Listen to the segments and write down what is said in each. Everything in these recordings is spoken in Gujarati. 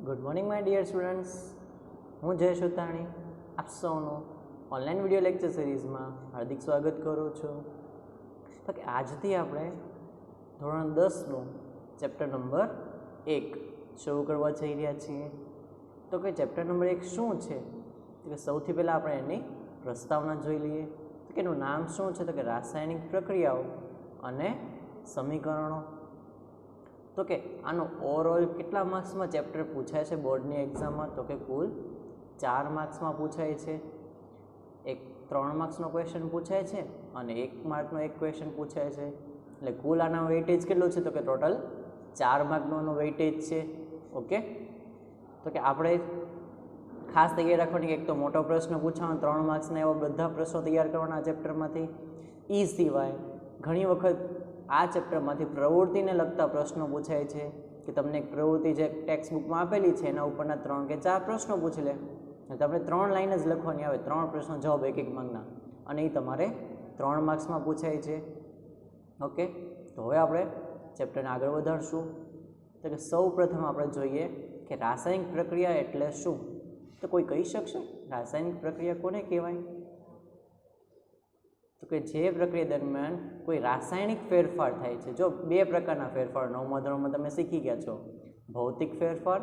Good morning my dear students, હું જય સુતાણી આપ સૌનું ઓનલાઈન વિડીયો લેક્ચર સિરીઝમાં હાર્દિક સ્વાગત કરું છું. તો કે આજથી આપણે ધોરણ 10નું ચેપ્ટર નંબર 1 શરૂ કરવા જઈ રહ્યા છીએ. તો કે ચેપ્ટર નંબર 1 શું છે? તો કે સૌથી પહેલાં આપણે એની પ્રસ્તાવના જોઈ લઈએ. તો કે એનું નામ શું છે? તો કે રાસાયણિક પ્રક્રિયાઓ અને સમીકરણો. તો કે આનો ઓવરઓલ કેટલા માર્ક્સમાં ચેપ્ટર પૂછાય છે બોર્ડની એક્ઝામમાં? તો કે કુલ 4 માર્ક્સમાં પૂછાય છે. એક 3 માર્ક્સનો ક્વેશ્ચન પૂછાય છે અને 1 માર્કનો એક ક્વેશ્ચન પૂછાય છે. એટલે કુલ આના વેઇટેજ કેટલું છે? તો કે ટોટલ 4 માર્કનો વેઇટેજ છે. ઓકે, તો કે આપણે ખાસ તૈયાર રાખવાની કે એક તો મોટો પ્રશ્ન પૂછવાનો, 3 માર્ક્સના એવા બધા પ્રશ્નો તૈયાર કરવાના ચેપ્ટરમાંથી. એ સિવાય ઘણી વખત આ ચેપ્ટરમાંથી પ્રવૃત્તિને લગતા પ્રશ્નો પૂછાય છે કે તમને એક પ્રવૃત્તિ જે ટેક્સ્ટ બુકમાં આપેલી છે એના ઉપરના 3 કે 4 પ્રશ્નો પૂછી લે. તમને 3 લાઈન જ લખવાની આવે, 3 પ્રશ્નો જવાબ એક માર્કના, અને એ તમારે 3 માર્ક્સમાં પૂછાય છે. ઓકે, તો હવે આપણે ચેપ્ટરને આગળ વધારશું. તો કે સૌ પ્રથમ આપણે જોઈએ કે રાસાયણિક પ્રક્રિયા એટલે શું. તો કોઈ કહી શકશે રાસાયણિક પ્રક્રિયા કોને કહેવાય? તો કે જે પ્રક્રિયા દરમિયાન કોઈ રાસાયણિક ફેરફાર થાય છે. જો 2 પ્રકારના ફેરફાર 9મા ધોરણમાં તમે શીખી ગયા છો, ભૌતિક ફેરફાર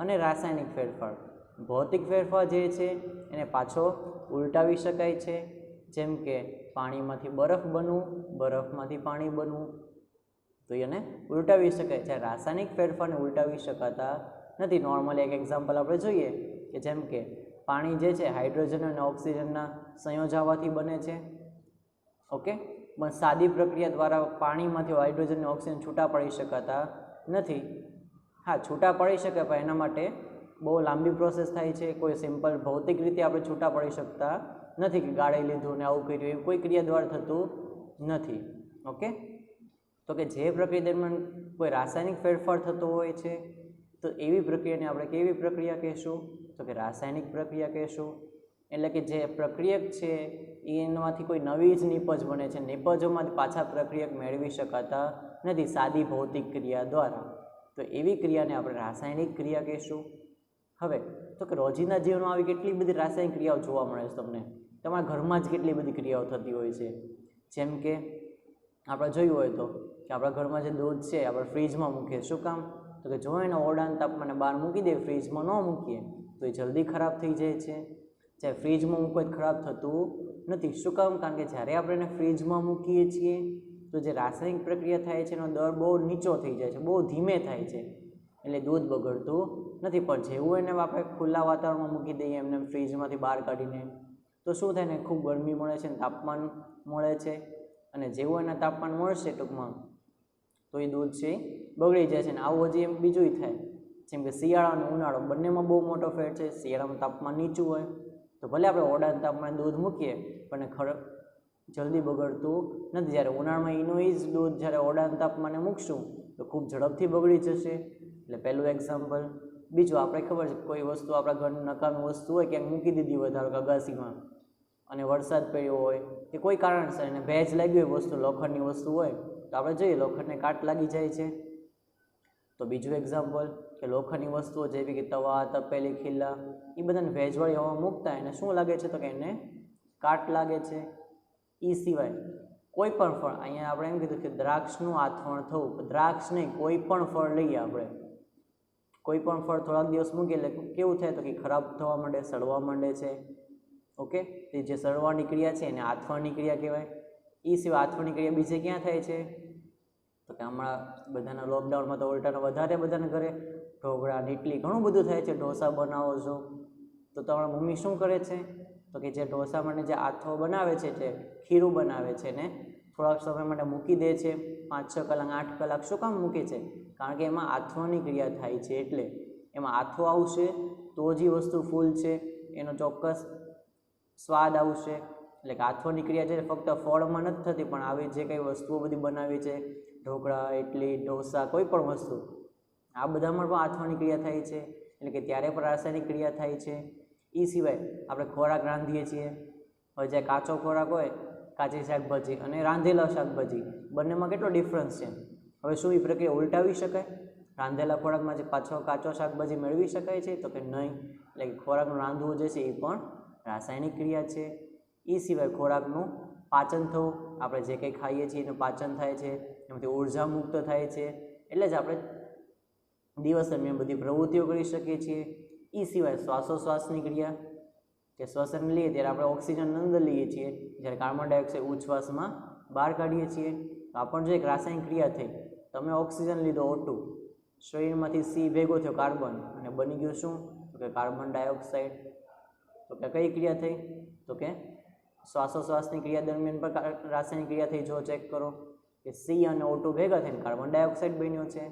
અને રાસાયણિક ફેરફાર. ભૌતિક ફેરફાર જે છે એને પાછો ઉલટાવી શકાય છે, જેમ કે પાણીમાંથી બરફ બનવું, બરફમાંથી પાણી બનવું, તો એને ઉલટાવી શકાય છે. રાસાયણિક ફેરફારને ઉલટાવી શકાતા નથી. નોર્મલી એક એક્ઝામ્પલ આપણે જોઈએ કે જેમ કે પાણી જે છે હાઇડ્રોજન અને ઓક્સિજનના સંયોજાવાથી બને છે. ઓકે, પણ સાદી પ્રક્રિયા દ્વારા પાણીમાંથી હાઇડ્રોજન અને ઓક્સિજન છૂટા પડી શકાતા નથી. હા, છૂટા પડી શકે પણ એના માટે બહુ લાંબી પ્રોસેસ થાય છે. કોઈ સિમ્પલ ભૌતિક રીતે આપણે છૂટા પડી શકતા નથી કે ગાળી લીધું ને આવું કર્યું, એવું કોઈ ક્રિયા દ્વારા થતું નથી. ઓકે, તો કે જે પ્રક્રિયા દરમિયાન કોઈ રાસાયણિક ફેરફાર થતો હોય છે તો એવી પ્રક્રિયાને આપણે કેવી પ્રક્રિયા કહેશું? તો કે રાસાયણિક પ્રક્રિયા કહેશું. એટલે કે જે પ્રક્રિયક છે એનામાંથી કોઈ નવી જ નિપજ બને છે, નિપજોમાંથી પાછા પ્રક્રિયક મેળવી શકાતા નથી સાદી ભૌતિક ક્રિયા દ્વારા. તો એવી ક્રિયાને આપણે રાસાયણિક ક્રિયા કહેશું. હવે તો કે રોજિંદા જીવનમાં આવી કેટલી બધી રાસાયણિક ક્રિયાઓ જોવા મળે છે તમને. તમારા ઘરમાં જ કેટલી બધી ક્રિયાઓ થતી હોય છે. જેમ કે આપણે જોયું હોય તો કે આપણા ઘરમાં જે દૂધ છે આપણે ફ્રીજમાં મૂકીએ. શું કામ? તો કે જો એને ઓરડાના તાપમાને બહાર મૂકી દે, ફ્રીજમાં ન મૂકીએ તો એ જલ્દી ખરાબ થઈ જાય છે. જ્યારે ફ્રીજમાં મૂકો જ ખરાબ થતું નથી. શું કામ? કારણ કે જ્યારે આપણે એને ફ્રીજમાં મૂકીએ છીએ તો જે રાસાયણિક પ્રક્રિયા થાય છે એનો દર બહુ નીચો થઈ જાય છે, બહુ ધીમે થાય છે, એટલે દૂધ બગડતું નથી. પણ જેવું એને આપણે ખુલ્લા વાતાવરણમાં મૂકી દઈએ એમને ફ્રીજમાંથી બહાર કાઢીને તો શું થાય ને, ખૂબ ગરમી મળે છે, તાપમાન મળે છે, અને જેવું એના તાપમાન મળશે ટૂંકમાં તો એ દૂધ છે બગડી જાય છે. ને આવું હજી એમ બીજું થાય, જેમ કે શિયાળો અને ઉનાળો બંનેમાં બહુ મોટો ફેર છે. શિયાળામાં તાપમાન નીચું હોય તો ભલે આપણે ઓરડાના તાપમાને દૂધ મૂકીએ પણ જલ્દી બગડતું નથી. જ્યારે ઉનાળામાં એનું જ દૂધ જ્યારે ઓરડાના તાપમાને મૂકશું તો ખૂબ ઝડપથી બગડી જશે. એટલે પહેલું એક્ઝામ્પલ. બીજું, આપણે ખબર છે કોઈ વસ્તુ આપણા ઘરની નકામી વસ્તુ હોય ક્યાંક મૂકી દીધી હોય, ધારો કે અગાસીમાં, અને વરસાદ પડ્યો હોય કે કોઈ કારણસર એને ભેજ લાગી હોય, વસ્તુ લોખંડની વસ્તુ હોય તો આપણે જોઈએ લોખંડને કાટ લાગી જાય છે. તો બીજું એક્ઝામ્પલ કે લોખંડની વસ્તુઓ જેવી કે તવા, તપેલી, ખીલા, એ બધાને ભેજવાળી હવા મૂકતા એને શું લાગે છે? તો કે એને કાટ લાગે છે. એ સિવાય કોઈ પણ ફળ, અહીંયા આપણે એમ કીધું કે દ્રાક્ષનું આથવણ થવું, દ્રાક્ષ નહીં કોઈ પણ ફળ લઈએ આપણે, કોઈ પણ ફળ થોડાક દિવસ મૂકીએ એટલે કેવું થાય? તો કે ખરાબ થવા માંડે, સડવા માંડે છે. ઓકે, તે જે સડવાની ક્રિયા છે એને આથવણની ક્રિયા કહેવાય. એ સિવાય આથવણની ક્રિયા બીજે ક્યાં થાય છે? તો કે હમણાં બધાના લોકડાઉનમાં તો ઉલટાનો વધારે બધાને ઘરે ઢોકળા, ઇડલી ઘણું બધું થાય છે. ઢોસા બનાવો છો તો તમારા મમ્મી શું કરે છે? તો કે જે ઢોસા માટે જે આથો બનાવે છે, જે ખીરું બનાવે છે ને થોડાક સમય માટે મૂકી દે છે, 5-6 કલાક 8 કલાક. શું કામ મૂકે છે? કારણ કે એમાં આથવાની ક્રિયા થાય છે. એટલે એમાં આથો આવશે તો જ એ વસ્તુ ફૂલ છે, એનો ચોક્કસ સ્વાદ આવશે. એટલે કે આથવાની ક્રિયા છે ફક્ત ફળમાં નથી થતી, પણ આવી જે કંઈ વસ્તુઓ બધી બનાવી છે, ઢોકળા, ઇડલી, ઢોસા, કોઈ પણ વસ્તુ, આ બધામાં પણ આથવાની ક્રિયા થાય છે. એટલે કે ત્યારે પણ રાસાયણિક ક્રિયા થાય છે. એ સિવાય આપણે ખોરાક રાંધીએ છીએ, હવે જે કાચો ખોરાક હોય, કાચી શાકભાજી અને રાંધેલા શાકભાજી બંનેમાં કેટલો ડિફરન્સ છે. હવે શું એ પ્રક્રિયા ઉલટાવી શકાય? રાંધેલા ખોરાકમાં જે પાછો કાચો શાકભાજી મેળવી શકાય છે? તો કે નહીં. એટલે કે ખોરાકનું રાંધવું જે છે એ પણ રાસાયણિક ક્રિયા છે. એ સિવાય ખોરાકનું પાચન થવું, આપણે જે કંઈ ખાઈએ છીએ એનું પાચન થાય છે, એમાંથી ઉર્જા મુક્ત થાય છે, એટલે જ આપણે દિવસ દરમિયાન બધી પ્રવૃત્તિઓ કરી શકીએ છીએ. એ સિવાય શ્વાસોશ્વાસની ક્રિયા, કે શ્વસન લઈએ ત્યારે આપણે ઓક્સિજન અંદર લઈએ છીએ, જ્યારે કાર્બન ડાયોક્સાઇડ ઉચ્છ્વાસમાં બહાર કાઢીએ છીએ. તો આ પણ જો એક રાસાયણિક ક્રિયા થઈ. તમે ઓક્સિજન લીધો O2, શરીરમાંથી C ભેગો થયો કાર્બન, અને બની ગયું શું? તો કે કાર્બન ડાયોક્સાઇડ. તો કે કઈ ક્રિયા થઈ? તો કે શ્વાસોશ્વાસની ક્રિયા દરમિયાન પણ રાસાયણિક ક્રિયા થઈ. જો ચેક કરો કે C અને O2 ભેગા થઈને કાર્બન ડાયોક્સાઇડ બન્યો છે.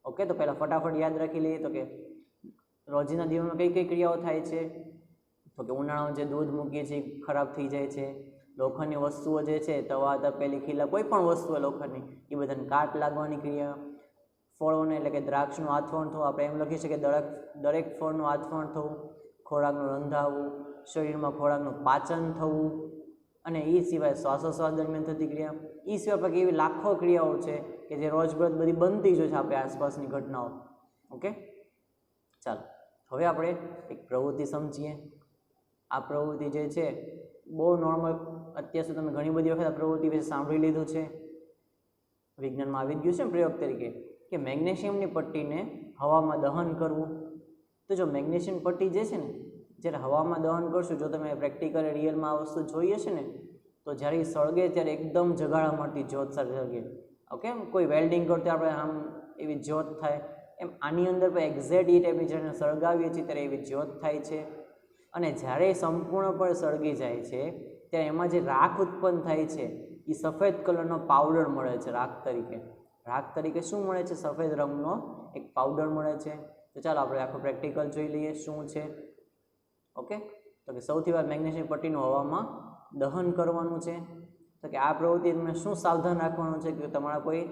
ઓકે, તો પહેલાં ફટાફટ યાદ રાખી લઈએ. તો કે રોજિંદા જીવનમાં કઈ કઈ ક્રિયાઓ થાય છે? તો કે ઉનાળામાં જે દૂધ મૂકીએ છીએ ખરાબ થઈ જાય છે. લોખંડની વસ્તુઓ જે છે, તવા, તપેલી, ખીલા, કોઈ પણ વસ્તુ હોય લોખંડની, એ બધાને કાટ લાગવાની ક્રિયા. ફળોને એટલે કે દ્રાક્ષનું આથવણ થવું, આપણે એમ લખી શકીએ દરેક ફળનું આથવણ થવું, ખોરાકનું રંધાવવું, શરીરમાં ખોરાકનું પાચન થવું, અને એ સિવાય શ્વાસોશ્વાસ દરમિયાન થતી ક્રિયા. એ સિવાય પછી એવી લાખો ક્રિયાઓ છે કે જે રોજબરોજ બધી બનતી જ હોય છે આપણી આસપાસની ઘટનાઓ. ઓકે, ચાલો હવે આપણે એક પ્રવૃત્તિ સમજીએ. આ પ્રવૃત્તિ જે છે બહુ નોર્મલ, અત્યાર સુધી તમે ઘણી બધી વખત આ પ્રવૃત્તિ વિશે સાંભળી લીધું છે, વિજ્ઞાનમાં આવી જ ગયું છે ને પ્રયોગ તરીકે, કે મેગ્નેશિયમની પટ્ટીને હવામાં દહન કરવું. તો જો મેગ્નેશિયમ પટ્ટી જે છે ને, જ્યારે હવામાં દહન કરશું, જો તમે પ્રેક્ટિકલ રિયલમાં આ વસ્તુ જોઈ હશે ને, તો જ્યારે એ સળગે ત્યારે એકદમ જગાળા મળતી જ્યોત સાથે સળગે. ઓકે, કોઈ વેલ્ડિંગ કરતા આપણે આમ એવી જ્યોત થાય, એમ આની અંદર પણ એક્ઝેક્ટ એ ટાઈપની જ્યારે સળગાવીએ છીએ ત્યારે એવી જ્યોત થાય છે. અને જ્યારે સંપૂર્ણપણે સળગી જાય છે ત્યારે એમાં જે રાખ ઉત્પન્ન થાય છે એ સફેદ કલરનો પાવડર મળે છે રાખ તરીકે. રાખ તરીકે શું મળે છે? સફેદ રંગનો એક પાવડર મળે છે. તો ચાલો આપણે આખો પ્રેક્ટિકલ જોઈ લઈએ શું છે. ઓકે, તો કે સૌથી વાર મેગ્નેશિયમ પટ્ટીનું હવામાં દહન કરવાનું છે. તો કે આ પ્રવૃત્તિ તમને શું સાવધાન રાખવાનું છે કે તમારા કોઈ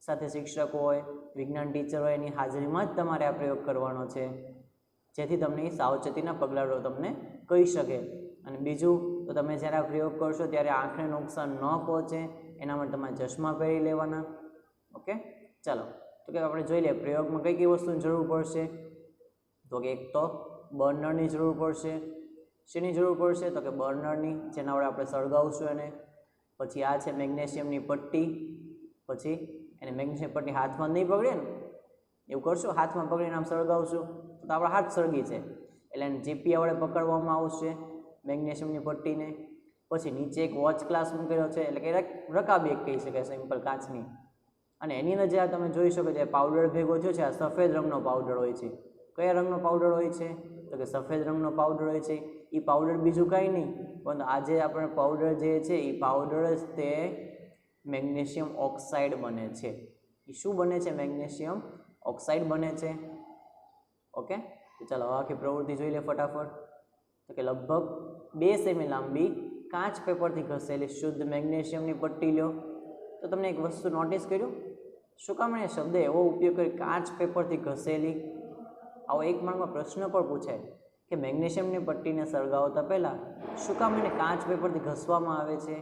સાથે શિક્ષકો હોય, વિજ્ઞાન ટીચર હોય, એની હાજરીમાં જ તમારે આ પ્રયોગ કરવાનો છે, જેથી તમને સાવચેતીના પગલાં તમને કહી શકે. અને બીજું, તો તમે જ્યારે આ પ્રયોગ કરશો ત્યારે આંખને નુકસાન ન પહોંચે એના માટે તમારે ચશ્મા પહેરી લેવાના. ઓકે, ચાલો તો કે આપણે જોઈ લઈએ પ્રયોગમાં કઈ કઈ વસ્તુની જરૂર પડશે. તો કે એક તો બર્નરની જરૂર પડશે. શેની જરૂર પડશે? તો કે બર્નરની, જેના વડે આપણે સળગાવશું એને. પછી આ છે મેગ્નેશિયમની પટ્ટી. પછી એને મેગ્નેશિયમ પટ્ટી હાથમાં નહીં પકડે ને, એવું કરશું, હાથમાં પકડીને આમ સળગાવશું તો આપણો હાથ સળગી છે, એટલે એને જીપિયા વડે પકડવામાં આવશે મેગ્નેશિયમની પટ્ટીને. પછી નીચે એક વોચ ગ્લાસ મૂકેલો છે, એટલે કે રકાબી એક કહી શકાય, સિમ્પલ કાચની. અને એની અંદર જે તમે જોઈ શકો જે પાવડર ભેગો થયો છે, આ સફેદ રંગનો પાવડર હોય છે. કયા રંગનો પાવડર હોય છે? તો કે સફેદ રંગનો પાવડર હોય છે. એ પાવડર બીજું કાંઈ નહીં, પણ આજે આપણે પાવડર જે છે એ પાવડર જ તે મેગ્નેશિયમ ઓક્સાઇડ બને છે. એ શું બને છે? મેગ્નેશિયમ ઓક્સાઇડ બને છે. ઓકે, તો ચાલો આખી પ્રવૃત્તિ જોઈ લે ફટાફટ. તો કે લગભગ 2 સેમી લાંબી કાચ પેપરથી ઘસેલી શુદ્ધ મેગ્નેશિયમની પટ્ટી લો. તો તમને એક વસ્તુ નોટિસ કર્યું? શું કામ એ શબ્દ એવો ઉપયોગ કરી, કાચ પેપરથી ઘસેલી? આવો એક માર્કમાં પ્રશ્ન પણ પૂછાય કે મેગ્નેશિયમની પટ્ટીને સળગાવતા પહેલાં શું કામ એને કાચ પેપરથી ઘસવામાં આવે છે?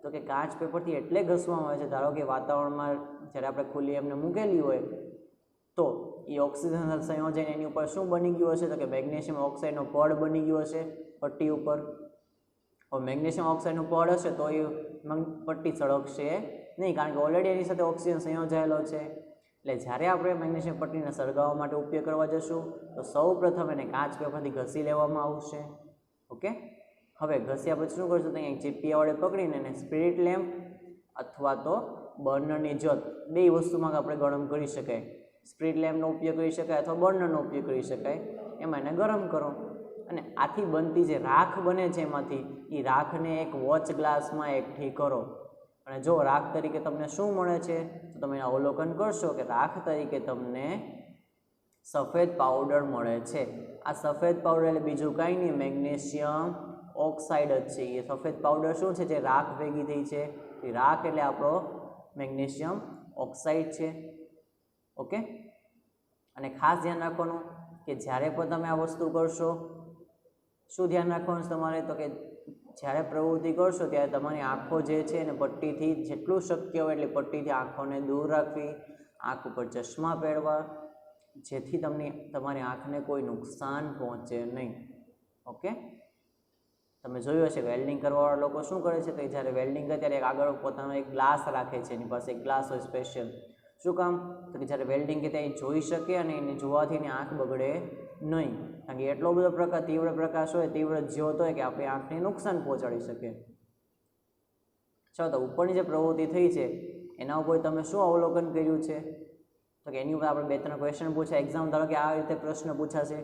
તો કે કાચ પેપરથી એટલે ઘસવામાં આવે છે, ધારો કે વાતાવરણમાં જ્યારે આપણે ખુલ્લી એમને મૂકેલી હોય તો એ ઓક્સિજન સાથે સંયોજન એની ઉપર શું બની ગયું હશે? તો કે મેગ્નેશિયમ ઓક્સાઇડનો પડ બની ગયો હશે પટ્ટી ઉપર. હવે મેગ્નેશિયમ ઓક્સાઇડનું પડ હશે તો એ પટ્ટી સળગશે નહીં, કારણ કે ઓલરેડી એની સાથે ઓક્સિજન સંયોજાયેલો છે. એટલે જ્યારે આપણે મેગ્નેશિયમ પટ્ટીને સળગાવવા માટે ઉપયોગ કરવા જશું તો સૌ પ્રથમ એને કાચ પેપરથી ઘસી લેવામાં આવશે. ઓકે, હવે ઘસ્યા પછી શું કરશું? તો અહીંયા ચીપિયા વડે પકડીને એને સ્પિરિટ લેમ્પ અથવા તો બર્નરની જ્યોત, બે વસ્તુમાં આપણે ગરમ કરી શકાય. સ્પિરિટ લેમ્પનો ઉપયોગ કરી શકાય અથવા બર્નરનો ઉપયોગ કરી શકાય. એમાં એને ગરમ કરો અને આથી બનતી જે રાખ બને છે એમાંથી એ રાખને એક વોચ ગ્લાસમાં એકઠી કરો. અને જો રાખ તરીકે તમને શું મળે છે તો તમે અવલોકન કરશો કે રાખ તરીકે તમને સફેદ પાવડર મળે છે. આ સફેદ પાવડર એટલે બીજું કાંઈ નહીં, મેગ્નેશિયમ ઓક્સાઇડ જ છે. એ સફેદ પાવડર શું છે? જે રાખ ભેગી થઈ છે એ રાખ એટલે આપણો મેગ્નેશિયમ ઓક્સાઇડ છે. ઓકે, અને ખાસ ધ્યાન રાખવાનું કે જ્યારે પણ તમે આ વસ્તુ કરશો, શું ધ્યાન રાખવાનું છે તમારે? તો કે જ્યારે પ્રવૃત્તિ કરશો ત્યારે તમારી આંખો જે છે એને પટ્ટીથી જેટલું શક્ય હોય એટલે પટ્ટીથી આંખોને દૂર રાખવી. આંખ ઉપર ચશ્મા પહેરવા, જેથી તમારી આંખને કોઈ નુકસાન પહોંચે નહીં. ઓકે, તમે જોયું હશે વેલ્ડિંગ કરવાવાળા લોકો શું કરે છે, તો જ્યારે વેલ્ડિંગ કરે ત્યારે આગળ પોતાનો એક ગ્લાસ રાખે છે, એની પાસે એક ગ્લાસ હોય સ્પેશિયલ. શું કામ? તો કે જ્યારે વેલ્ડિંગ કે ત્યાં જોઈ શકે અને એને જોવાથી એની આંખ બગડે નહીં, કારણ કે એટલો બધો તીવ્ર પ્રકાશ હોય, તીવ્ર જ્યોત હોય કે આપણી આંખને નુકસાન પહોંચાડી શકે. ચાલો, તો ઉપરની જે પ્રવૃત્તિ થઈ છે એના ઉપર તમે શું અવલોકન કર્યું છે, તો કે એની ઉપર આપણે 2-3 ક્વેશ્ચન પૂછ્યા. એક્ઝામ ધારો કે આ રીતે પ્રશ્ન પૂછાશે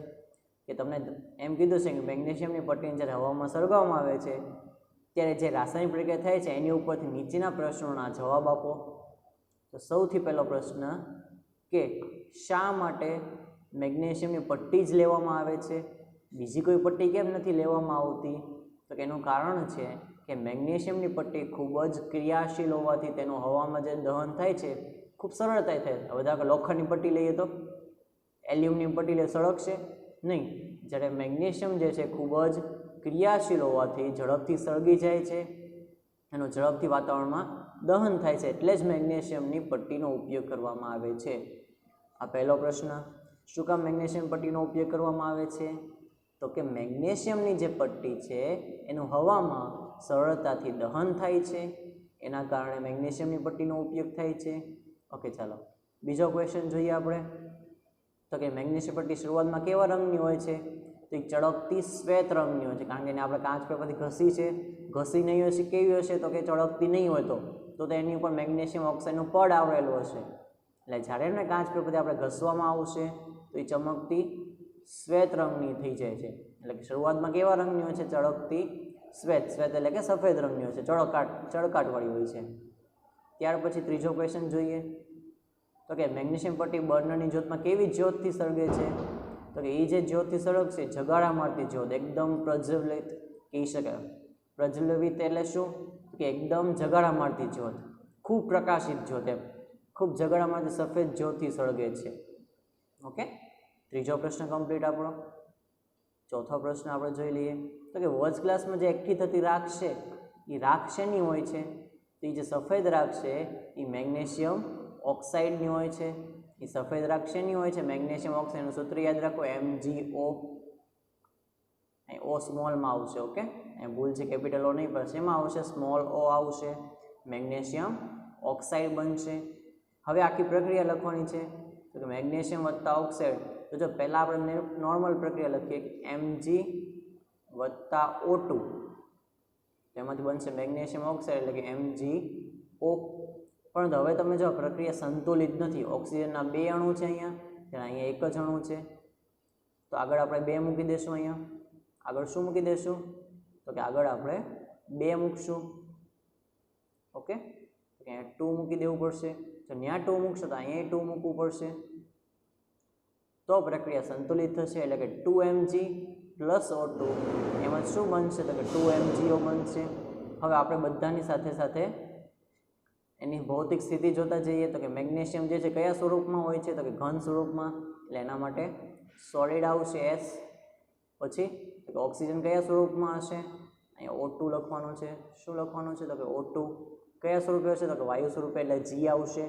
કે તમને એમ કીધું છે કે મેગ્નેશિયમની પટ્ટીને જ્યારે હવામાં સળગાવવામાં આવે છે ત્યારે જે રાસાયણિક પ્રક્રિયા થાય છે એની ઉપરથી નીચેના પ્રશ્નોના જવાબ આપો. તો સૌથી પહેલો પ્રશ્ન કે શા માટે મેગ્નેશિયમની પટ્ટી જ લેવામાં આવે છે, બીજી કોઈ પટ્ટી કેમ નથી લેવામાં આવતી? તો કે એનું કારણ છે કે મેગ્નેશિયમની પટ્ટી ખૂબ જ ક્રિયાશીલ હોવાથી તેનું હવામાં જે દહન થાય છે ખૂબ સરળતાથી થાય. હવે ધારો કે લોખંડની પટ્ટી લઈએ તો એલ્યુમિનિયમ પટ્ટી લે સળગશે નહીં, જ્યારે મેગ્નેશિયમ જે છે ખૂબ જ ક્રિયાશીલ હોવાથી ઝડપથી સળગી જાય છે, એનું ઝડપથી વાતાવરણમાં દહન થાય છે, એટલે જ મેગ્નેશિયમની પટ્ટીનો ઉપયોગ કરવામાં આવે છે. આ પહેલો પ્રશ્ન. શું કામ મેગ્નેશિયમ પટ્ટીનો ઉપયોગ કરવામાં આવે છે? તો કે મેગ્નેશિયમની જે પટ્ટી છે એનું હવામાં સરળતાથી દહન થાય છે, એના કારણે મેગ્નેશિયમની પટ્ટીનો ઉપયોગ થાય છે. ઓકે, ચાલો બીજો ક્વેશ્ચન જોઈએ આપણે. તો કે મેગ્નેશિયમ પટ્ટી શરૂઆતમાં કેવા રંગની હોય છે? તો એ ચળકતી શ્વેત રંગની હોય છે, કારણ કે એને આપણે કાચ પેપરથી ઘસી નહીં હશે. કેવી હશે? તો કે ચળકતી નહીં હોય તો એની ઉપર મેગ્નેશિયમ ઓક્સાઇડનું પડ આવરેલું હશે. એટલે જ્યારે એને કાચ પેપરથી આપણે ઘસવામાં આવશે તો એ ચમકતી શ્વેત રંગની થઈ જાય છે. એટલે કે શરૂઆતમાં કેવા રંગની હોય છે? ચળકતી શ્વેત. શ્વેત એટલે કે સફેદ રંગની હોય છે, ચળકાટવાળી હોય છે. ત્યાર પછી ત્રીજો ક્વેશ્ચન જોઈએ. તો કે મેગ્નેશિયમ પટ્ટી બર્નરની જ્યોતમાં કેવી જ્યોતથી સળગે છે? તો કે એ જે જ્યોતથી સળગશે જગાડા મારતી જ્યોત, એકદમ પ્રજ્વલિત કહી શકાય. પ્રજ્વલિત એટલે શું? કે એકદમ જગાડા મારતી જ્યોત, ખૂબ પ્રકાશિત જ્યોત, એમ ખૂબ જગાડા મારતી સફેદ જ્યોતથી સળગે છે. ઓકે, ત્રીજો પ્રશ્ન કમ્પ્લીટ આપણો. ચોથો પ્રશ્ન આપણે જોઈ લઈએ. તો કે વોચ ગ્લાસમાં જે એકઠી થતી રાખ છે એ રાખ શેની હોય છે? તો એ જે સફેદ રાખ છે એ મેગ્નેશિયમ ઓક્સાઇડની હોય છે. એ સફેદ રાખ શેની હોય છે? મેગ્નેશિયમ ઓક્સાઇડનું સૂત્ર યાદ રાખો, MgO. અહીં O સ્મોલમાં આવશે. ઓકે, અહીં ભૂલ છે, કેપિટલ O નહીં, પણ એમાં આવશે સ્મોલ O આવશે, મેગ્નેશિયમ ઓક્સાઇડ બનશે. હવે આખી પ્રક્રિયા લખવાની છે. તો કે મેગ્નેશિયમ વત્તા ઓક્સાઇડ. તો જો પહેલાં આપણે નોર્મલ પ્રક્રિયા લખીએ Mg વત્તા O2, તેમાંથી બનશે મેગ્નેશિયમ ઓક્સાઇડ એટલે કે MgO. પરંતુ હવે તમે જો પ્રક્રિયા સંતુલિત નથી, ઓક્સિજનના 2 અણુ છે અહીંયા એક જ અણુ છે, તો આગળ આપણે 2 મૂકી દઈશું. અહીંયા આગળ શું મૂકી દઈશું? તો કે આગળ આપણે 2 મૂકશું. ઓકે, તો અહીંયા 2 મૂકી દેવું પડશે. તો ત્યાં 2 મૂકશો તો અહીંયા 2 મૂકવું પડશે, તો પ્રક્રિયા સંતુલિત થશે. એટલે કે 2Mg પ્લસ O2 એમાં શું બનશે? તો કે 2MgO બનશે. હવે આપણે બધાની સાથે સાથે એની ભૌતિક સ્થિતિ જોતા જઈએ. તો કે મેગ્નેશિયમ જે છે કયા સ્વરૂપમાં હોય છે? તો કે ઘન સ્વરૂપમાં, એટલે એના માટે સોલિડ આવશે S. પછી તો કે ઓક્સિજન કયા સ્વરૂપમાં હશે? અહીંયા O2 લખવાનું છે. શું લખવાનું છે? તો કે O2. કયા સ્વરૂપે હશે? તો કે વાયુ સ્વરૂપે, એટલે G આવશે.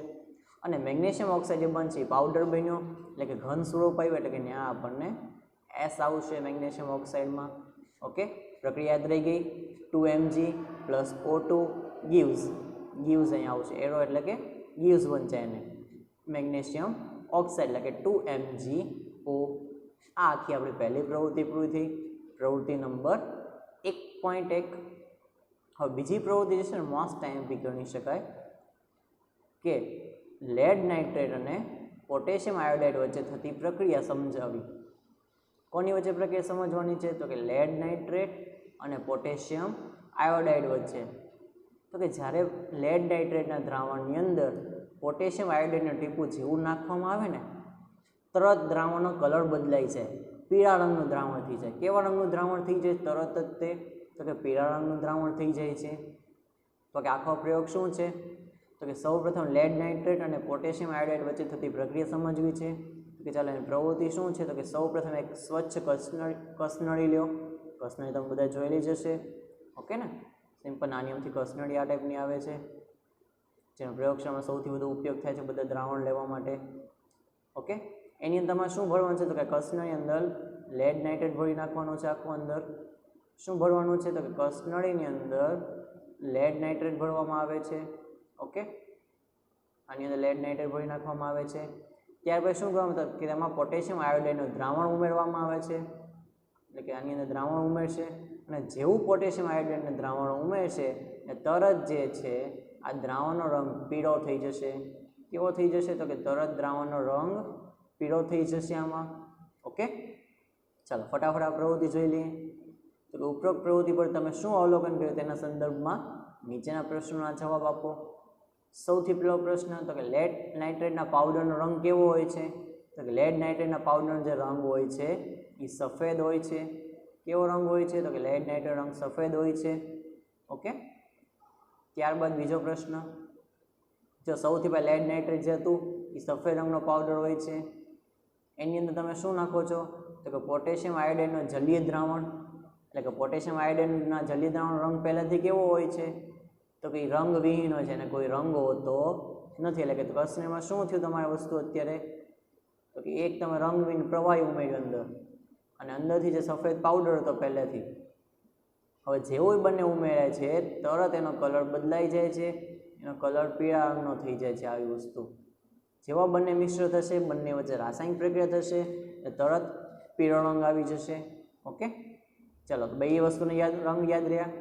અને મેગ્નેશિયમ ઓક્સાઇડ જે બનશે પાવડર બન્યો, એટલે કે ઘન સ્વરૂપ આવ્યું, એટલે કે ત્યાં આપણને S આવશે મેગ્નેશિયમ ઓક્સાઇડમાં. ઓકે, પ્રક્રિયા યાદ રહી ગઈ. 2Mg પ્લસ O2 gives અહીંયા આવશે એરો, એટલે કે gives બનશે એને મેગ્નેશિયમ ઓક્સાઇડ, એટલે કે 2MgO. આ આખી આપણી પહેલી પ્રવૃત્તિ પૂરી થઈ, પ્રવૃત્તિ નંબર 1.1. હવે બીજી પ્રવૃત્તિ જે છે ને મોસ્ટ ટાઈમ ગણી શકાય કે લેડ નાઇટ્રેટ અને પોટેશિયમ આયોડાઇડ વચ્ચે થતી પ્રક્રિયા સમજાવી. કોની વચ્ચે પ્રક્રિયા સમજવાની છે? તો કે લેડ નાઇટ્રેટ અને પોટેશિયમ આયોડાઇડ વચ્ચે. તો કે જ્યારે લેડ નાઇટ્રેટના દ્રાવણની અંદર પોટેશિયમ આયોડાઇડનું ટીપું જેવું નાખવામાં આવે ને, તરત દ્રાવણનો કલર બદલાઈ જાય, પીળા રંગનું દ્રાવણ થઈ જાય. કેવા રંગનું દ્રાવણ થઈ જાય તરત જ તે? તો કે પીળા રંગનું દ્રાવણ થઈ જાય છે. તો કે આખો પ્રયોગ શું છે? તો કે સૌપ્રથમ લેડ નાઇટ્રેટ અને પોટેશિયમ આયોડાઇડ વચ્ચે થતી પ્રક્રિયા સમજવી છે. કે ચાલો એની પ્રવૃત્તિ શું છે? તો કે સૌપ્રથમ એક સ્વચ્છ કસનળી લ્યો. કસનળી તમે બધા જોયેલી જ હશે. ઓકે ને, સિમ્પલ નાની અમથી કસનળી આ ટાઈપની આવે છે. જેનો પ્રયોગશાળામાં સૌથી વધુ ઉપયોગ થાય છે બધા દ્રાવણ લેવા માટે. ઓકે, એની અંદર તમારે શું ભરવાનું છે તો કે કસનળીની અંદર લેડ નાઇટ્રેટ ભરી નાખવાનું છે. આખું અંદર શું ભરવાનું છે તો કે કસનળીની અંદર લેડ નાઇટ્રેટ ભરવામાં આવે છે. ઓકે, આની અંદર લેડ નાઇટ્રેટ ભરી નાખવામાં આવે છે. ત્યાર પછી શું કરવાનું હતું કે તેમાં પોટેશિયમ આયોડાઇડનું દ્રાવણ ઉમેરવામાં આવે છે. એટલે કે આની અંદર દ્રાવણ ઉમેરશે અને જેવું પોટેશિયમ આયોડાઇડનું દ્રાવણ ઉમેરશે એ તરત જે છે આ દ્રાવણનો રંગ પીળો થઈ જશે. કેવો થઈ જશે તો કે તરત દ્રાવણનો રંગ પીળો થઈ જશે આમાં. ઓકે, ચાલો ફટાફટ આ પ્રવૃત્તિ જોઈ લઈએ. તો કે ઉપરોક્ત પ્રવૃત્તિ પર તમે શું અવલોકન કર્યું તેના સંદર્ભમાં નીચેના પ્રશ્નોના જવાબ આપો. સૌથી પહેલો પ્રશ્ન તો કે લેડ નાઇટ્રેટના પાવડરનો રંગ કેવો હોય છે તો કે લેડ નાઇટ્રેટના પાવડરનો જે રંગ હોય છે એ સફેદ હોય છે. કેવો રંગ હોય છે તો કે લેડ નાઇટ્રેટ રંગ સફેદ હોય છે. ઓકે, ત્યારબાદ બીજો પ્રશ્ન, જો સૌથી પહેલાં લેડ નાઇટ્રેટ જે હતું એ સફેદ રંગનો પાવડર હોય છે. એની અંદર તમે શું નાખો છો તો કે પોટેશિયમ આયોડાઇડનો જલીય દ્રાવણ. એટલે કે પોટેશિયમ આયોડાઇડના જલીય દ્રાવણ રંગ પહેલાંથી કેવો હોય છે તો કે રંગવિહીન હોય છે અને કોઈ રંગ હોતો નથી. એટલે કે કસનળીમાં શું થયું તમારી વસ્તુ અત્યારે તો કે એક તમે રંગવિહીન પ્રવાહી ઉમેર્યું અંદર અને અંદરથી જે સફેદ પાવડર હતો પહેલેથી, હવે જેવું બંને ઉમેરાય છે તરત એનો કલર બદલાઈ જાય છે. એનો કલર પીળા રંગનો થઈ જાય છે. આવી વસ્તુ જેવા બંને મિશ્ર થશે, બંને વચ્ચે રાસાયણિક પ્રક્રિયા થશે એ તરત પીળો રંગ આવી જશે. ઓકે, ચાલો તો બે વસ્તુને રંગ યાદ રહ્યા.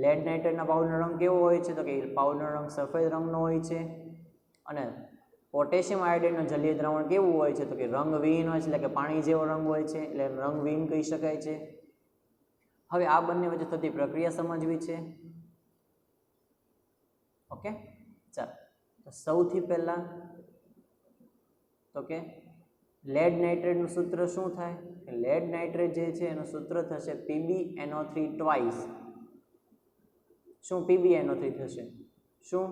લેડ નાઇટ્રેટના પાવડરનો રંગ કેવો હોય છે તો કે પાવડરનો રંગ સફેદ રંગનો હોય છે અને પોટેશિયમ આયોડાઇડનો જલીય દ્રાવણ કેવું હોય છે તો કે રંગવિહીન હોય છે. એટલે કે પાણી જેવો રંગ હોય છે એટલે રંગવિહીન કહી શકાય છે. હવે આ બંને વચ્ચે થતી પ્રક્રિયા સમજવી છે. ઓકે, ચાલો તો સૌથી પહેલાં તો કે લેડ નાઇટ્રેટનું સૂત્ર શું થાય કે લેડ નાઇટ્રેટ જે છે એનું સૂત્ર થશે PbNO3 ટ્વાઇસ. શું PbNO3 થશે? શું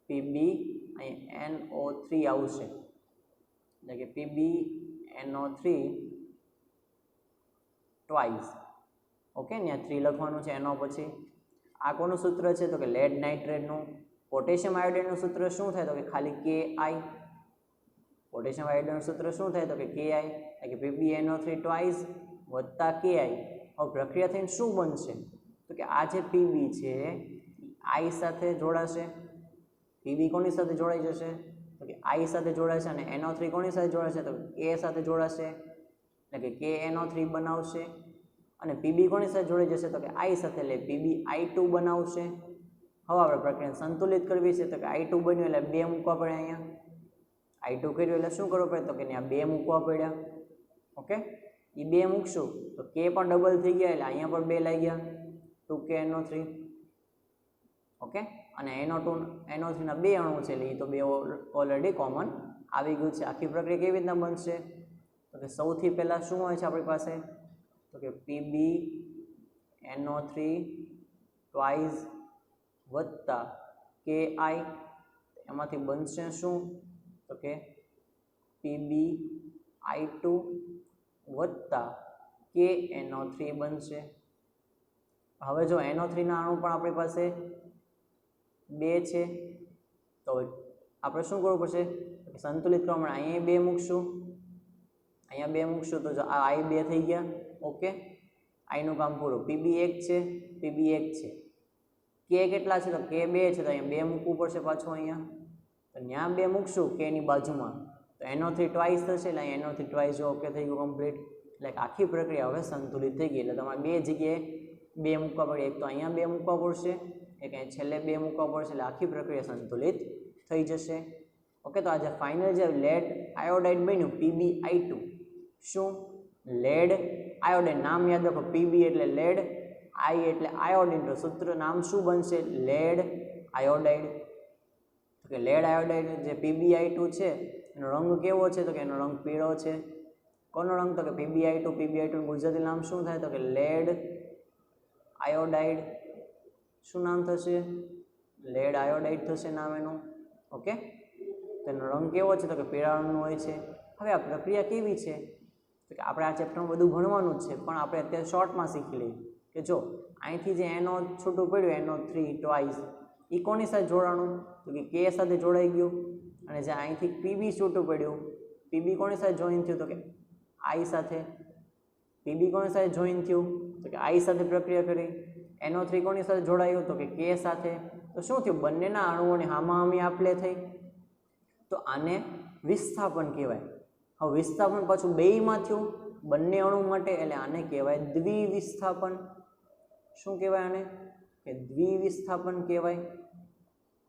Pb અહીં NO3 આવશે એટલે કે PbNO3 ટ્વાઇસ. ઓકે, ત્યાં 3 લખવાનું છે NO પછી. આ કોનું સૂત્ર છે તો કે લેડ નાઇટ્રેટનું. પોટેશિયમ આયોડાઇડનું સૂત્ર શું થાય તો કે ખાલી Ki. પોટેશિયમ આયોડાઇડનું સૂત્ર શું થાય તો કે Ki, એટલે કે PbNO3 ટ્વાઇસ વત્તા Ki. હવે પ્રક્રિયા થઈને શું બનશે તો કે આ જે Pb છે I સાથે જોડાશે. Pb કોની સાથે જોડાઈ જશે તો કે I સાથે જોડાશે અને NO3 કોની સાથે જોડાશે તો K સાથે જોડાશે એટલે કે KNO3 બનાવશે અને Pb કોની સાથે જોડાઈ જશે તો કે I સાથે એટલે PbI2 બનાવશે. હવે આપણે પ્રક્રિયાને સંતુલિત કરવી છે તો કે I2 બન્યું એટલે 2 મૂકવા પડે. અહીંયા I2 કર્યું એટલે શું કરવું પડે તો કે ત્યાં 2 મૂકવા પડ્યા. ઓકે, એ 2 મૂકશું તો K પણ ડબલ થઈ ગયા એટલે અહીંયા પણ 2 લાગી ગયા 2KNO3. ઓકે, અને NO3 ના 2 અણુ છે એટલે એ તો 2 ઓલરેડી કોમન આવી ગયું છે. આખી પ્રક્રિયા કેવી રીતના બનશે તો કે સૌથી પહેલાં શું હોય છે આપણી પાસે તો કે PbNO3 ટ્વાઇસ વત્તા Ki. એમાંથી બનશે શું તો કે PbI2 વત્તા KNO3 બનશે. હવે જો NO3 ના અણુ પણ આપણી પાસે 2 છે તો આપણે શું કરવું પડશે સંતુલિત કરવા માટે અહીંયા 2 મૂકશું. અહીંયા 2 મૂકશું તો જો આ I 2 થઈ ગયા. ઓકે, I નું કામ પૂરું. Pb 1 છે, Pb 1 છે. K કેટલા છે તો K 2 છે તો અહીંયા 2 મૂકવું પડશે પાછું. અહીંયા તો ત્યાં 2 મૂકશું K ની બાજુમાં તો NO3 ટ્વાઇસ થશે એટલે અહીંયા NO3 ટ્વાઇસ જો ઓકે થઈ ગયું કમ્પ્લીટ. એટલે આખી પ્રક્રિયા હવે સંતુલિત થઈ ગઈ. એટલે તમારે 2 જગ્યાએ 2 મૂકવા પડે. એક તો અહીંયા 2 મૂકવા પડશે, એક અહીં છેલ્લે 2 મૂકવા પડશે એટલે આખી પ્રક્રિયા સંતુલિત થઈ જશે. ઓકે, તો આજે ફાઇનલ જે લેડ આયોડાઇડ બન્યું PbI2. શું લેડ આયોડાઇડ નામ યાદ રાખો. Pb એટલે લેડ, I એટલે આયોડિન. તો સૂત્ર નામ શું બનશે લેડ આયોડાઇડ. તો કે લેડ આયોડાઇડ જે PbI2 છે એનો રંગ કેવો છે તો કે એનો રંગ પીળો છે. કોનો રંગ તો કે PbI2. PbI2 નું ગુજરાતી નામ શું થાય તો કે લેડ આયોડાઇડ. શું નામ થશે લેડ આયોડાઇડ થશે નામ એનું. ઓકે, તેનો રંગ કેવો છે તો કે પીળા રંગનો હોય છે. હવે આ પ્રક્રિયા કેવી છે તો કે આપણે આ ચેપ્ટરમાં બધું ભણવાનું જ છે પણ આપણે અત્યારે શોર્ટમાં શીખી લઈએ કે જો અહીંથી જે NO છૂટું પડ્યું NO3 ટ્વાઇસ એ કોની સાથે જોડાણું? તો કે કે સાથે જોડાઈ ગયું. અને જે અહીંથી પીબી છૂટું પડ્યું, પીબી કોની સાથે જોઈન થયું? તો કે આઈ સાથે. પીબી કોની સાથે જોઈન થયું? તો કે આઈ સાથે પ્રક્રિયા કરી. NO3 કોની સાથે જોડાયું? તો કે કે સાથે. તો શું થયું? બંનેના અણુઓની હામાહામી આપલે થઈ. તો આને વિસ્થાપન કહેવાય. હવે વિસ્થાપન પાછું બેયમાં થયું, બંને અણુ માટે, એટલે આને કહેવાય દ્વિવિસ્થાપન. શું કહેવાય આને? કે દ્વિવિસ્થાપન કહેવાય.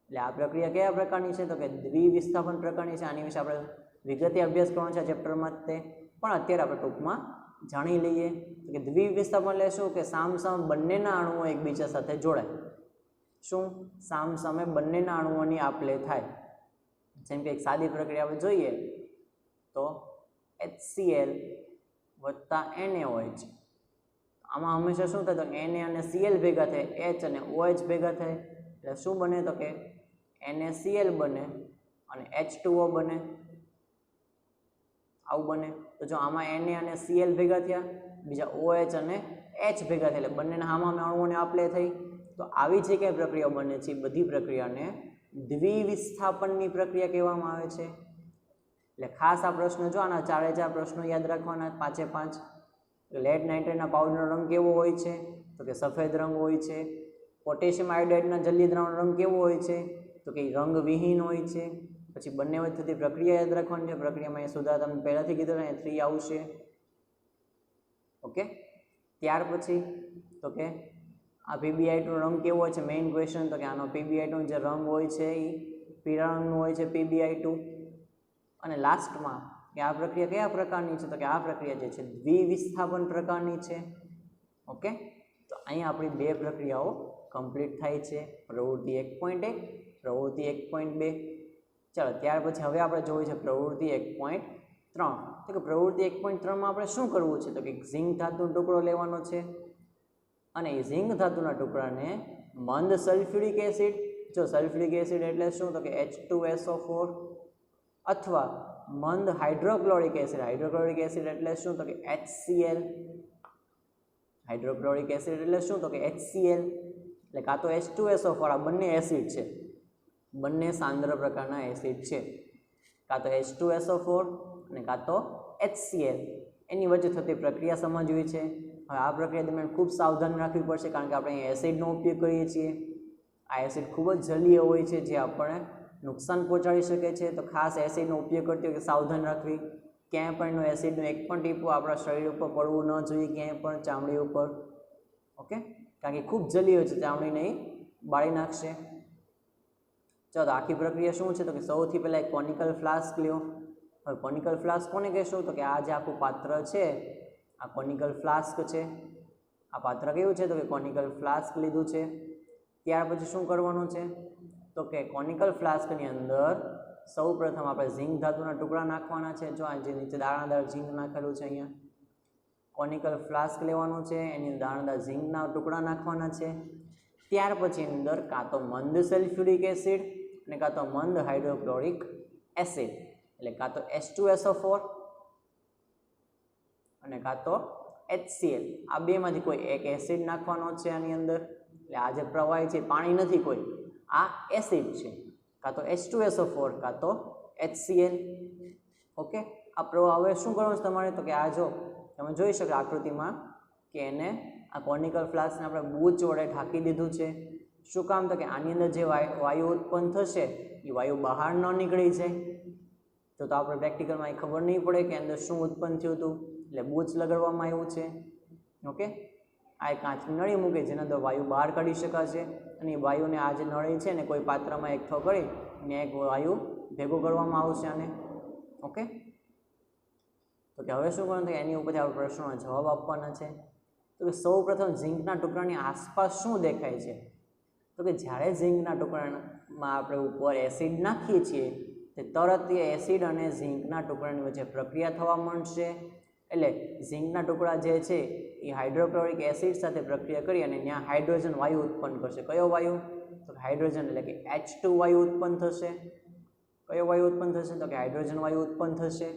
એટલે આ પ્રક્રિયા કયા પ્રકારની છે? તો કે દ્વિવિસ્થાપન પ્રકારની છે. આની વિશે આપણે વિગતે અભ્યાસ કરવાનો છે ચેપ્ટરમાં તે, પણ અત્યારે આપણે ટૂંકમાં જાણી લઈએ. કે દ્વિવિસ્થાપન એટલે શું? કે સામસામે બંનેના અણુઓ એકબીજા સાથે જોડાય. શું? સામસામે બંનેના અણુઓની આપલે થાય. જેમ કે એક સાદી પ્રક્રિયા આપણે જોઈએ તો HCl વત્તા NaOH. આમાં હંમેશા શું થાય? તો Na અને Cl ભેગા થાય, H અને OH ભેગા થાય, એટલે શું બને? તો કે NaCl બને અને H2O બને. આવું બને. તો જો આમાં Na અને Cl ભેગા થયા, બીજા OH અને H ભેગા થયા, એટલે બંનેના હામાહામી અણુઓને આપલે થઈ. તો આવી જે કંઈ પ્રક્રિયાઓ બને છે એ બધી પ્રક્રિયાને દ્વિવિસ્થાપનની પ્રક્રિયા કહેવામાં આવે છે. એટલે ખાસ આ પ્રશ્ન જો આના 4 પ્રશ્નો યાદ રાખવાના, 5 લેડ નાઇટ્રેટના પાવડરનો રંગ કેવો હોય છે? તો કે સફેદ રંગ હોય છે. પોટેશિયમ આયોડાઇડના જલી દ્રાવણનો રંગ કેવો હોય છે? તો કે રંગવિહીન હોય છે. પછી બંને વચ્ચે થતી પ્રક્રિયા યાદ રાખવાની છે. પ્રક્રિયામાં એ સુધા તમને પહેલાંથી કીધું ને 3 આવશે. ઓકે. ત્યાર પછી તો કે આ PbI2 રંગ કેવો હોય છે? Main question. તો કે આનો PbI2 જે રંગ હોય છે એ પીળા રંગનું હોય છે PbI2. અને લાસ્ટમાં કે આ પ્રક્રિયા કયા પ્રકારની છે? તો કે આ પ્રક્રિયા જે છે દ્વિવિસ્થાપન પ્રકારની છે. ઓકે. તો અહીંયા આપણી 2 પ્રક્રિયાઓ કમ્પ્લીટ થાય છે, પ્રવૃત્તિ 1.1, પ્રવૃત્તિ 1.2. ચાલો ત્યાર પછી હવે આપણે જોઈએ છે પ્રવૃત્તિ 1.3. તો કે પ્રવૃત્તિ 1.3માં આપણે શું કરવું છે? તો કે ઝીંક ધાતુનો ટુકડો લેવાનો છે અને એ ઝીંક ધાતુના ટુકડાને મંદ સલ્ફ્યુરિક એસિડ, જો સલ્ફ્યુરિક એસિડ એટલે શું? તો કે H2SO4, અથવા મંદ હાઇડ્રોક્લોરિક એસિડ. હાઇડ્રોક્લોરિક એસિડ એટલે શું? તો કે HCl. હાઇડ્રોક્લોરિક એસિડ એટલે શું? તો કે HCl. એટલે કાં તો H2SO4, આ બંને એસિડ છે, બંને સાંદ્ર પ્રકારના એસિડ છે, કાં તો H2SO4 અને કાં તો HCl. એની વચ્ચે થતી પ્રક્રિયા સમજવી છે. હવે આ પ્રક્રિયા દરમિયાન ખૂબ સાવધાન રાખવી પડશે, કારણ કે આપણે એસિડનો ઉપયોગ કરીએ છીએ. આ એસિડ ખૂબ જ જલીય હોય છે, જે આપણને નુકસાન પહોંચાડી શકે છે. તો ખાસ એસિડનો ઉપયોગ કરતી વખતે સાવધાન રાખવી. ક્યાંય પણ એનો એસિડનું એક પણ ટીપું આપણા શરીર ઉપર પડવું ન જોઈએ, ક્યાંય પણ ચામડી ઉપર. ઓકે. કારણ કે ખૂબ જલીય હોય છે, ચામડીને બાળી નાખશે. ચાલો આખી પ્રક્રિયા શું છે? તો કે સૌથી પહેલાં એક કોનિકલ ફ્લાસ્ક લ્યો. હવે કોનિકલ ફ્લાસ્ક કોને કહેશું? તો કે આ જે આખું પાત્ર છે આ કોનિકલ ફ્લાસ્ક છે. આ પાત્ર કેવું છે? તો કે કોનિકલ ફ્લાસ્ક લીધું છે. ત્યાર પછી શું કરવાનું છે? તો કે કોનિકલ ફ્લાસ્કની અંદર સૌ પ્રથમ આપણે ઝીંક ધાતુના ટુકડા નાખવાના છે. જો આ જે નીચે દાણાદાર ઝીંક નાખેલું છે અહીંયા, કોનિકલ ફ્લાસ્ક લેવાનું છે, એની અંદર દાણાદાર ઝીંકના ટુકડા નાખવાના છે. ત્યાર પછી એની અંદર કાં તો મંદ સલ્ફ્યુરિક એસિડ અને કાં તો મંદ હાઇડ્રોક્લોરિક એસિડ, એટલે કાં તો H2SO4 અને કાં તો HCl. આ બેમાંથી કોઈ એક એસિડ નાખવાનો છે આની અંદર. એટલે આ જે પ્રવાહી છે પાણી નથી કોઈ, આ એસિડ છે, કાં તો H2SO4 કાં તો HCl. ઓકે. આ પ્રવાહ હવે શું કરવાનું છે તમારે? તો કે આ જો તમે જોઈ શકો આકૃતિમાં કે એને આ કોનિકલ ફ્લાસ્કને આપણે બૂચ વડે ઢાંકી દીધું છે. શું કામ? તો કે આની અંદર જે વાયુ ઉત્પન્ન થશે એ વાયુ બહાર ન નીકળી જાય, તો આપણે પ્રેક્ટિકલમાં એ ખબર નહીં પડે કે અંદર શું ઉત્પન્ન થયું હતું, એટલે બૂચ લગાડવામાં આવ્યું છે. ઓકે. આ એક કાચની નળી મૂકે જેના અંદર વાયુ બહાર કાઢી શકાશે, અને એ વાયુને આ જે નળી છે ને કોઈ પાત્રમાં એકઠો કરી ને એક વાયુ ભેગો કરવામાં આવશે આને. ઓકે. તો કે હવે શું કરવાનું છે? એની ઉપરથી આપણે પ્રશ્નોના જવાબ આપવાના છે. તો કે સૌ પ્રથમ ઝીંકના ટુકડાની આસપાસ શું દેખાય છે? તો કે જ્યારે ઝીંકના ટુકડામાં આપણે ઉપર એસિડ નાખીએ છીએ તે તરત એ એસિડ અને ઝીંકના ટુકડાની વચ્ચે પ્રક્રિયા થવા માંડશે. એટલે ઝીંકના ટુકડા જે છે એ હાઇડ્રોક્લોરિક એસિડ સાથે પ્રક્રિયા કરી અને ત્યાં હાઇડ્રોજન વાયુ ઉત્પન્ન કરશે. કયો વાયુ? તો હાઇડ્રોજન, એટલે કે H2 વાયુ ઉત્પન્ન થશે. કયો વાયુ ઉત્પન્ન થશે? તો કે હાઇડ્રોજન વાયુ ઉત્પન્ન થશે.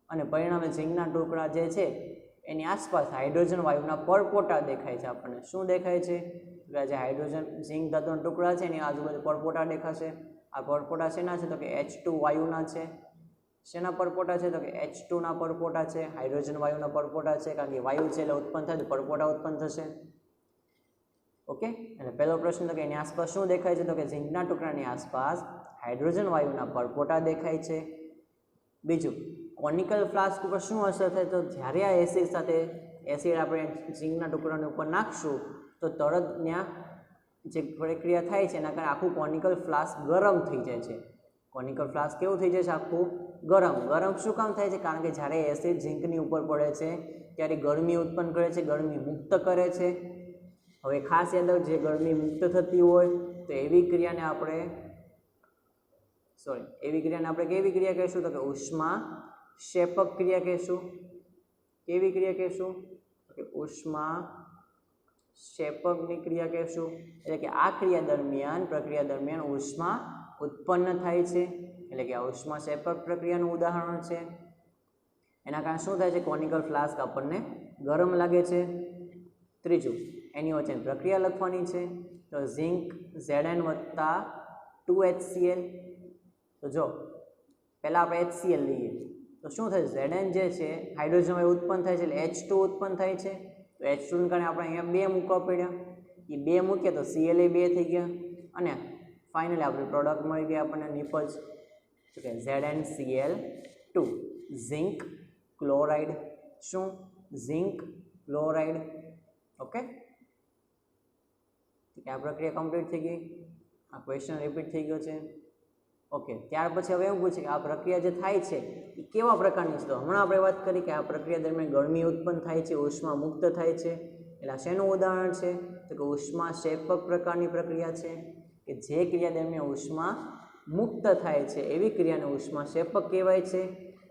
અને પરિણામે ઝીંકના ટુકડા જે છે એની આસપાસ હાઇડ્રોજન વાયુના પરપોટા દેખાય છે આપણને. શું દેખાય છે? જે હાઇડ્રોજન ઝિંક ધાતુના ટુકડા છે એની આજુબાજુ પરપોટા દેખાશે. આ પરપોટા શેના છે? તો કે H2 વાયુના છે. શેના પરપોટા છે? તો કે H2 ના પરપોટા છે, હાઇડ્રોજન વાયુના પરપોટા છે, કારણ કે વાયુ છે એટલે ઉત્પન્ન થાય તો પરપોટા ઉત્પન્ન થશે. ઓકે, એટલે પહેલો પ્રશ્ન તો કે એની આસપાસ શું દેખાય છે? તો કે ઝિંકના ટુકડાની આસપાસ હાઇડ્રોજન વાયુના પરપોટા દેખાય છે. બીજું, કોનિકલ ફ્લાસ્ક ઉપર શું અસર થાય? તો જ્યારે આ એસિડ સાથે એસિડ આપણે ઝિંકના ટુકડાની ઉપર નાખશું તો તરત ત્યાં જે પ્રક્રિયા થાય છે એના કારણે આખું કોનિકલ ફ્લાસ્ક ગરમ થઈ જાય છે. કોનિકલ ફ્લાસ્ક કેવું થઈ જાય છે? આખું ગરમ. ગરમ શું કામ થાય છે? કારણ કે જ્યારે એસિડ ઝિંકની ઉપર પડે છે ત્યારે ગરમી ઉત્પન્ન કરે છે, ગરમી મુક્ત કરે છે. હવે ખાસ યાદ રાખજો, જે ગરમી મુક્ત થતી હોય તો એવી ક્રિયાને આપણે કેવી ક્રિયા કહીશું? તો કે ઉષ્મા ક્ષેપક ક્રિયા કહીશું. કેવી ક્રિયા કહીશું? તો કે ઉષ્મા ક્ષેપકની ક્રિયા કહીશું. એટલે કે આ પ્રક્રિયા દરમિયાન ઉષ્મા ઉત્પન્ન થાય છે, એટલે કે આ ઉષ્મા ક્ષેપક પ્રક્રિયાનું ઉદાહરણ છે. એના કારણે શું થાય છે? કોનિકલ ફ્લાસ્ક આપણને ગરમ લાગે છે. ત્રીજું, એની વચ્ચેની પ્રક્રિયા લખવાની છે. તો ઝિંક Zn વત્તા 2HCl. તો જો પહેલાં આપણે HCl લઈએ તો શું થાય? Zn જે છે હાઇડ્રોજન વાયુ ઉત્પન્ન થાય છે એટલે H2 ઉત્પન્ન થાય છે. તો H2 ને કારણે આપણે અહીંયા 2 મૂકવા પડ્યા. એ 2 મૂક્યા તો Cl એ 2 થઈ ગયા અને ફાઇનલી આપણે પ્રોડક્ટ મળી ગઈ આપણને નિપજ. તો કે ZnCl2 ઝિંક ક્લોરાઇડ. શું? Zinc chloride. ઓકે, આ પ્રક્રિયા કમ્પ્લીટ થઈ ગઈ. આ ક્વેશ્ચન રિપીટ થઈ ગયો છે. ઓકે, ત્યાર પછી હવે એવું પૂછે કે આ પ્રક્રિયા જે થાય છે એ કેવા પ્રકારની છે? તો હમણાં આપણે વાત કરી કે આ પ્રક્રિયા દરમિયાન ગરમી ઉત્પન્ન થાય છે, ઉષ્મા મુક્ત થાય છે. એટલે આ શેનું ઉદાહરણ છે? તો કે ઉષ્મા ક્ષેપક પ્રકારની પ્રક્રિયા છે, કે જે ક્રિયા દરમિયાન ઉષ્મા મુક્ત થાય છે એવી ક્રિયાને ઉષ્મા ક્ષેપક કહેવાય છે.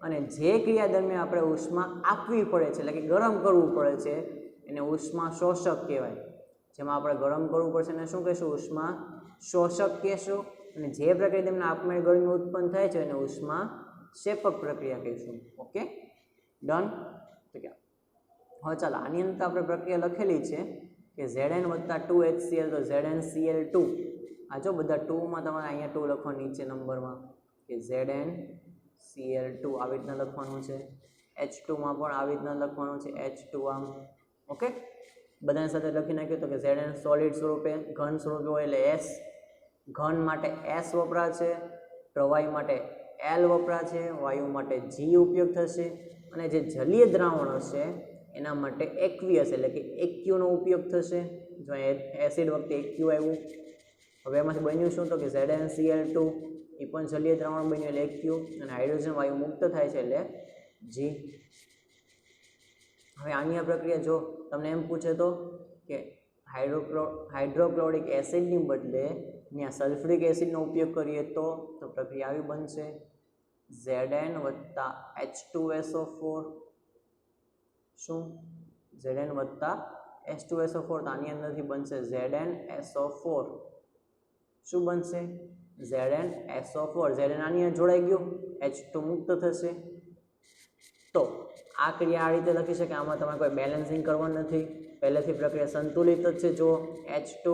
અને જે ક્રિયા દરમિયાન આપણે ઉષ્મા આપવી પડે છે એટલે કે ગરમ કરવું પડે છે એને ઉષ્મા શોષક કહેવાય. જેમાં આપણે ગરમ કરવું પડશે એને શું કહીશું? ઉષ્મા શોષક કહેશું. અને જે પ્રક્રિયા દરમિયાન આપમેળે ગરમી ઉત્પન્ન થાય છે એને ઉષ્મા ક્ષેપક પ્રક્રિયા કહીશું. Okay, done. તો કે હવે ચાલો આની અંદર આપણે પ્રક્રિયા લખેલી છે કે Zn વત્તા 2HCl, તો ZnCl2. આ જો બધા 2માં તમારે અહીંયા 2 લખવાનું નીચે નંબરમાં કે ZnCl2 આવી રીતના લખવાનું છે. H2માં પણ આવી રીતના લખવાનું છે, H2 આમ. ઓકે, બધાની સાથે લખી નાખ્યું. તો કે Zn સોલિડ સ્વરૂપે, ઘન સ્વરૂપે હોય એટલે S, ઘન માટે S વપરાય છે, પ્રવાહી માટે L વપરાય છે, વાયુ માટે G ઉપયોગ થશે અને જે જલીય દ્રાવણ હશે એના માટે એક્વિયસ એટલે કે એક્યુનો ઉપયોગ થશે. જો એસિડ વખતે એક્યુ આવ્યું. હવે એમાંથી બન્યું શું? તો કે ZnCl2 એ પણ જલીય દ્રાવણ બન્યું એટલે એક્યુ અને હાઇડ્રોજન વાયુ મુક્ત થાય છે એટલે G. હવે આની પ્રક્રિયા જો તમને એમ પૂછે તો કે હાઇડ્રોક્લોરિક એસિડની બદલે ત્યાં સલ્ફ્યુરિક એસિડનો ઉપયોગ કરીએ તો પ્રક્રિયા આવી બનશે Zn વત્તા H2SO4. શું? Zn વત્તા H2SO4. તો આની અંદરથી બનશે ZnSO4. શું બનશે? ZnSO4. Zn આની અંદર જોડાઈ ગયું, H2 મુક્ત થશે. તો આ ક્રિયા આ રીતે લખી શકે. આમાં તમારે કોઈ બેલેન્સિંગ કરવાનું નથી, પહેલેથી પ્રક્રિયા સંતુલિત જ છે. જો H2,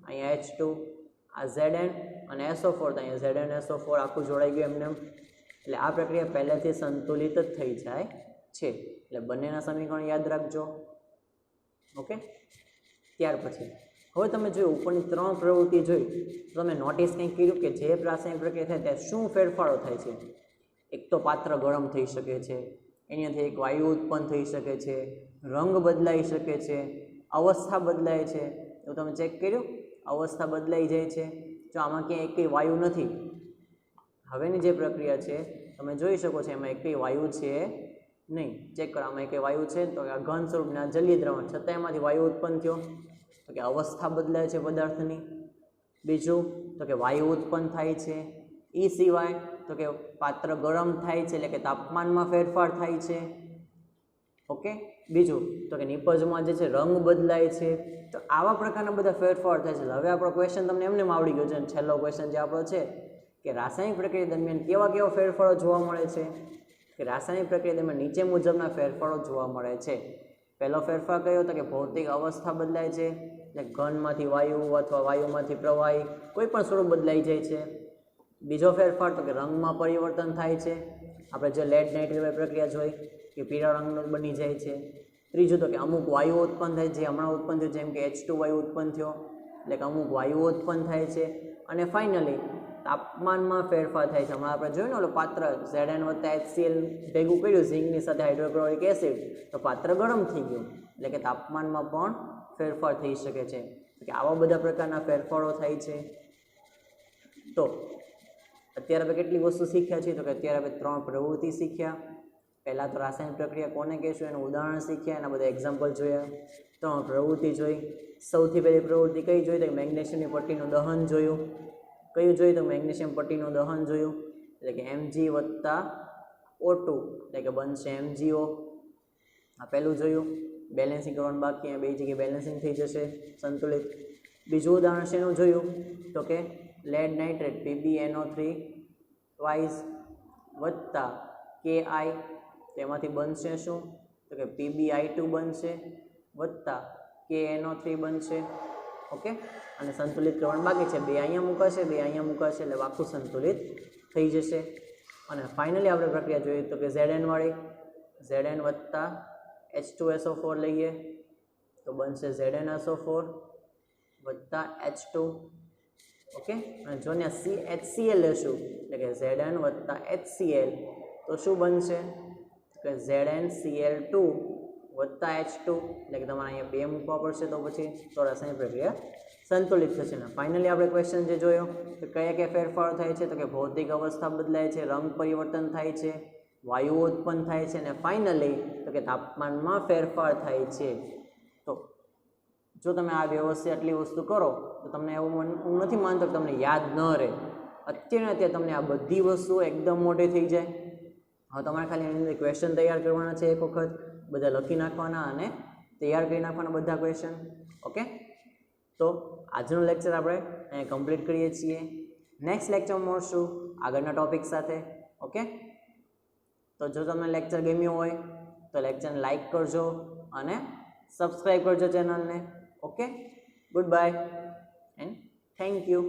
અહીંયા H2, આ Zn અને SO4, તો અહીંયા ZnSO4 આખું જોડાઈ ગયું એમને. એટલે આ પ્રક્રિયા પહેલેથી સંતુલિત જ થઈ જાય છે. એટલે બંનેના સમીકરણ યાદ રાખજો. ઓકે, ત્યાર પછી હવે તમે જોયું ઉપરની 3 પ્રવૃત્તિ જોઈ તો તમે નોટિસ કંઈક કર્યું કે જે રાસાયણિક પ્રક્રિયા થાય ત્યાં શું ફેરફારો થાય છે? એક તો પાત્ર ગરમ થઈ શકે છે, એનાથી એક વાયુ ઉત્પન્ન થઈ શકે છે, રંગ બદલાઈ શકે છે, અવસ્થા બદલાય છે. એવું તમે ચેક કર્યું? અવસ્થા બદલાઈ જાય છે. જો આમાં ક્યાંય એકેય વાયુ નથી. હવેની જે પ્રક્રિયા છે તમે જોઈ શકો છો એમાં એકેય વાયુ છે નહીં. ચેક કરો, આમાં એકેય વાયુ છે તો આ ઘન સ્વરૂપના જલીય દ્રાવણ છતાં એમાંથી વાયુ ઉત્પન્ન થયો તો કે અવસ્થા બદલાય છે પદાર્થની. બીજું તો કે વાયુ ઉત્પન્ન થાય છે. એ સિવાય તો કે પાત્ર ગરમ થાય છે એટલે કે તાપમાનમાં ફેરફાર થાય છે. ઓકે, બીજું તો કે નિપજમાં જે છે રંગ બદલાય છે. તો આવા પ્રકારના બધા ફેરફાર થાય છે. હવે આપણો ક્વેશ્ચન તમને એમને આવડી ગયો છે. છેલ્લો ક્વેશ્ચન જે આપણો છે કે રાસાયણિક પ્રક્રિયા દરમિયાન કેવા કેવા ફેરફારો જોવા મળે છે? કે રાસાયણિક પ્રક્રિયા દરમિયાન નીચે મુજબના ફેરફારો જોવા મળે છે. પહેલો ફેરફાર કયો? તો કે ભૌતિક અવસ્થા બદલાય છે. એટલે ઘનમાંથી વાયુ અથવા વાયુમાંથી પ્રવાહી કોઈ પણ સ્વરૂપ બદલાઈ જાય છે. બીજો ફેરફાર તો કે રંગમાં પરિવર્તન થાય છે. આપણે જે લેડ નાઇટ્રેટ પ્રક્રિયા જોઈ કે પીળા રંગનો બની જાય છે. ત્રીજું તો કે અમુક વાયુઓ ઉત્પન્ન થાય છે, જે હમણાં ઉત્પન્ન થયું જેમ કે H2 વાયુ ઉત્પન્ન થયો, એટલે કે અમુક વાયુઓ ઉત્પન્ન થાય છે. અને ફાઇનલી તાપમાનમાં ફેરફાર થાય છે. હમણાં આપણે જોયું ને ઓલું પાત્ર Zn વત્તા HCl ભેગું કર્યું ઝીંકની સાથે હાઇડ્રોક્લોરિક એસિડ, તો પાત્ર ગરમ થઈ ગયું, એટલે કે તાપમાનમાં પણ ફેરફાર થઈ શકે છે. કે આવા બધા પ્રકારના ફેરફારો થાય છે. તો અત્યારે આપણે કેટલી વસ્તુ શીખ્યા છીએ? તો કે અત્યારે આપણે 3 પ્રવૃત્તિ શીખ્યા. પહેલાં તો રાસાયણિક પ્રક્રિયા કોને કહેશું એનું ઉદાહરણ શીખ્યા, એના બધા એક્ઝામ્પલ જોયા. 3 પ્રવૃત્તિ જોઈ. સૌથી પહેલી પ્રવૃત્તિ કઈ જોઈ? તો મેગ્નેશિયમની પટ્ટીનું દહન જોયું. કયું જોયું? તો મેગ્નેશિયમ પટ્ટીનું દહન જોયું, એટલે કે Mg વત્તા O2 એટલે કે બનશે MgO. આ પહેલું જોયું. બેલેન્સિંગ કરવાનું બાકી, બે જગ્યાએ બેલેન્સિંગ થઈ જશે, સંતુલિત. બીજું ઉદાહરણ શેનું જોયું? તો કે લેડ નાઇટ્રેટ PbNO3 ટ્વાઇસ વત્તા Ki, તેમાંથી બનશે શું? તો કે PbI2 બનશે વત્તા KNO3 બનશે. ઓકે, અને સંતુલિત કરવાનું બાકી છે. 2 અહીંયા મૂકાશે, 2 અહીંયા મૂકાશે, એટલે આખું સંતુલિત થઈ જશે. અને ફાઇનલી આપણે પ્રક્રિયા જોઈએ તો કે Zn વાળી, Zn વત્તા H2SO4 લઈએ તો બનશે ZnSO4 વત્તા H2. ઓકે, અને જો ને HCl લેશું એટલે કે Zn વત્તા HCl તો શું બનશે? કે ZnCl2 વત્તા H2, એટલે કે તમારે અહીંયા 2 મૂકવા પડશે, તો પછી તો રાસાયણિક પ્રક્રિયા સંતુલિત થશે. ને ફાઇનલી આપણે ક્વેશ્ચન જે જોયો કે કયા ફેરફારો થાય છે? તો કે ભૌતિક અવસ્થા બદલાય છે, રંગ પરિવર્તન થાય છે, વાયુઓ ઉત્પન્ન થાય છે, અને ફાઇનલી તો કે તાપમાનમાં ફેરફાર થાય છે. તો જો તમે આ વ્યવસ્થિત આટલી વસ્તુ કરો તો તમને એવું હું નથી માનતો કે તમને યાદ ન રહે. અત્યારે તમને આ બધી વસ્તુઓ એકદમ મોટી થઈ જાય. હવે તમારે ખાલી એની અંદર ક્વેશ્ચન તૈયાર કરવાના છે, એક વખત બધા લખી નાખવાના અને તૈયાર કરી નાખવાના બધા ક્વેશ્ચન. ઓકે, તો આજનો લેક્ચર આપણે અહીંયા કમ્પ્લીટ કરીએ છીએ. નેક્સ્ટ લેક્ચરમાં મળશું આગળના ટોપિક સાથે. ઓકે, તો જો તમને લેક્ચર ગમ્યું હોય તો લેક્ચરને લાઈક કરજો અને સબસ્ક્રાઈબ કરજો ચેનલને. Okay, good bye and thank you.